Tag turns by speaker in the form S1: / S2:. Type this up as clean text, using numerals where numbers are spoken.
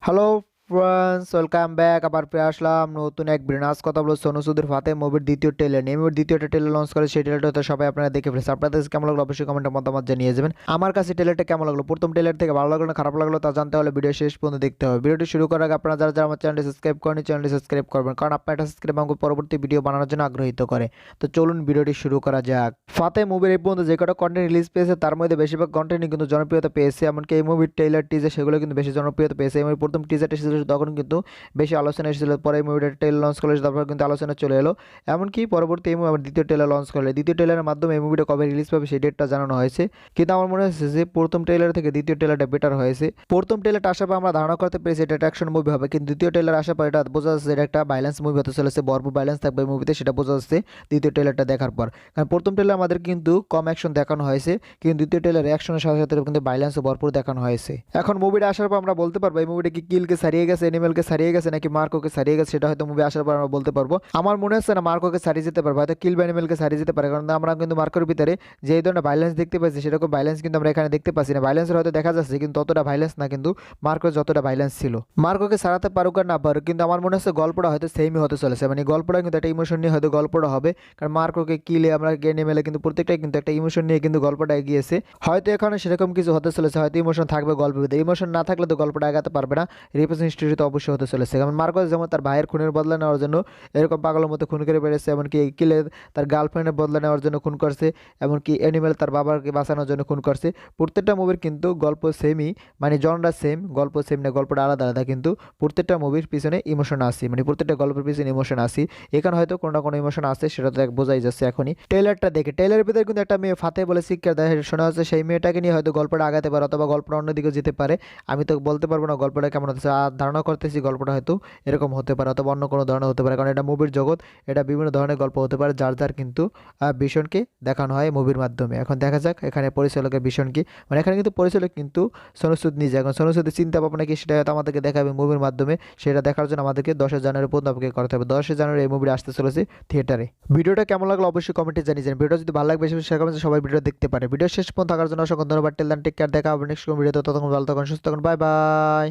S1: Hello friends, welcome back. আবার ফিরে আসলাম নতুন এক বিনাস কথা বলো সোনু সুদের ফাতে মুভির দ্বিতীয় ট্রেলার নিয়ে। মুভির দ্বিতীয় ট্রেলার লঞ্চ করে সেই ট্রেলারটা তো সবাই আপনারা দেখে ফেলেছেন। আপনাদের কাছে কেমন লাগলো অবশ্যই কমেন্টে মতামত জানিয়ে যাবেন। আমার কাছে ট্রেলারটা কেমন লাগলো, প্রথম ট্রেলার থেকে ভালো লাগলো না খারাপ লাগলো তা জানতে হলে ভিডিও শেষ পর্যন্ত দেখতে হবে। ভিডিওটি শুরু করার আগে আপনারা যারা যারা আমার চ্যানেলটি সাবস্ক্রাইব করেন চ্যানেলটি সাবস্ক্রাইব করবেন, কারণ আপনার একটা সাবস্ক্রাইব আমাকে পরবর্তী ভিডিও বানানোর জন্য আগ্রহীত করে। তো চলুন ভিডিওটি শুরু করা যাক। ফাতে মুভির এই পর্যন্ত যে কটা কন্টেন্ট রিলিজ পেয়েছে তার মধ্যে বেশিরভাগ কন্টেন্টই কিন্তু জনপ্রিয়তা পেয়েছে। এমনকি এই মুভির ট্রেলার টিজার সেগুলো কিন্তু বেশি জনপ্রিয়তা পেয়েছে। এই মুভির প্রথম টিজারটা এসেছিল তখন কিন্তু বেশি আলোচনা এসেছিল, পরে এই মুভিটা ট্রেলার লঞ্চ করলে তারপর কিন্তু আলোচনা চলে এলো। এমনকি পরবর্তী এই মুভি আবার দ্বিতীয় ট্রেলার লঞ্চ করলে দ্বিতীয় ট্রেলারের মাধ্যমে এই মুভিটা কবে রিলিজ পাবে সেই ডেটটা জানানো হয়েছে। কিন্তু আমার মনে হচ্ছে যে প্রথম ট্রেলার থেকে দ্বিতীয় ট্রেলারটা বেটার হয়েছে। প্রথম ট্রেলারটা আসার পর আমরা ধারণা করতে পেরেছি এটা একটা অ্যাকশন মুভি হবে, কিন্তু দ্বিতীয় ট্রেলার আসার পর এটা বোঝা যাচ্ছে এটা একটা ভাইলেন্স মুভি হতে চলেছে, ভরপুর ভাইলেন্স থাকবে এই মুভিতে, সেটা বোঝা যাচ্ছে দ্বিতীয় ট্রেলারটা দেখার পর। কারণ প্রথম ট্রেলার আমাদের কিন্তু কম অ্যাকশন দেখানো হয়েছে, কিন্তু দ্বিতীয় ট্রেলার অ্যাকশনের সাথে সাথে কিন্তু ভাইলেন্সও ভরপুর দেখানো হয়েছে। এখন মুভিটা আসার পর আমরা বলতে পারবো এই মুভিটা কি কিলকে ছাড়িয়ে গেছে, এনিমেলকে ছাড়িয়ে গেছে নাকি মার্কোকে ছাড়িয়ে গেছে, সেটা হয়তো মুভি আসার পর আমরা বলতে পারবো। আমার মনে হচ্ছে না মার্কোকে ছাড়িয়ে যেতে পারবো, হয়তো কিল বা এনিমেলকে ছাড়িয়ে যেতে পারে, কারণ আমরা কিন্তু মার্কোর ভিতরে যে ধরনের ভাইলেন্স দেখতে পাচ্ছি সেরকম ভাইলেন্স কিন্তু আমরা এখানে দেখতে পাচ্ছি না। ভাইলেন্সের হয়তো দেখা যাচ্ছে কিন্তু ততটা ভাইলেন্স না, কিন্তু মার্কোর যতটা ভাইলেন্স ছিল। মার্কোকে ছাড়াতে পারুক আর না পারুক, কিন্তু আমার মনে হচ্ছে গল্পটা হয়তো সেমই হতে চলেছে, মানে গল্পটা কিন্তু একটা ইমোশন নিয়ে হয়তো গল্পটা হবে। কারণ মার্কোকে কিলে আমরা এনিমেলে কিন্তু প্রত্যেকটাই কিন্তু একটা ইমোশন নিয়ে কিন্তু গল্পটা এগিয়েছে। হয়তো এখানে সেরকম কিছু হতে চলেছে, হয়তো ইমোশন থাকবে গল্পের ভিতরে, ইমোশন না থাকলে তো গল্পটা আগাতে পারবে না। রিপ্রেজেন্ট হিস্ট্রি তো অবশ্যই হতে চলেছে, কারণ মার্কো যেমন তার ভাইয়ের খুনের বদলা নেওয়ার জন্য এরকম পাগলের মতো খুন করে বেড়েছে, এমনকি কিলে তার গার্লফ্রেন্ডের বদলা নেওয়ার জন্য খুন করছে, এমনকি অ্যানিমেল তার বাবাকে বাঁচানোর জন্য খুন করছে। প্রত্যেকটা মুভির কিন্তু গল্প সেমই, মানে জনরা সেম, গল্প সেম না, গল্পটা আলাদা আলাদা, কিন্তু প্রত্যেকটা মুভির পিছনে ইমোশন আসি, মানে প্রত্যেকটা গল্পের পিছনে ইমোশন আসি। এখানে হয়তো কোনো না কোনো ইমোশন আছে, সেটা তো বোঝাই যাচ্ছে এখনই ট্রেলারটা দেখে। ট্রেলারের ভিতরে কিন্তু একটা মেয়ে ফাতে বলে শিক্ষা দেয়, শোনা হচ্ছে সেই মেয়েটাকে নিয়ে হয়তো গল্পটা আগাতে পারে, অথবা গল্পটা অন্যদিকে যেতে পারে। আমি তো বলতে পারবো না গল্পটা কেমন হতেছে, আর ধারণা করতেছি গল্পটা হয়তো এরকম হতে পারে, অথবা অন্য কোনো ধরনের হতে পারে, কারণ এটা মুভির জগৎ, এটা বিভিন্ন ধরনের গল্প হতে পারে, যার যার কিন্তু ভীষণকে দেখানো হয় মুভির মাধ্যমে। এখন দেখা যাক এখানে পরিচালকের ভীষণ কি, মানে এখানে কিন্তু পরিচালক কিন্তু সোনু সুদ নিজে। এখন সোনু সুদের চিন্তা ভাবনা কি সেটা হয়তো আমাদেরকে দেখাবে মুভির মাধ্যমে, সেটা দেখার জন্য আমাদেরকে 10 জানুয়ারি পর্যন্ত অপেক্ষা করতে হবে। 10 জানুয়ারি এই মুভিটা আসতে চলেছে থিয়েটারে। ভিডিওটা কেমন লাগলো অবশ্যই কমেন্টে জানিয়ে যান। ভিডিও যদি ভালো লাগবে শেয়ার করবেন, সবাই ভিডিও দেখতে পারে। ভিডিও শেষ পর্যন্ত থাকার জন্য অসংখ্য ধন্যবাদ। টেল দেন টেক কেয়ার, দেখা হবে নেক্সট ভিডিওতে। ততক্ষণ ভালো থাকুন, সুস্থ থাকুন, বাই বাই।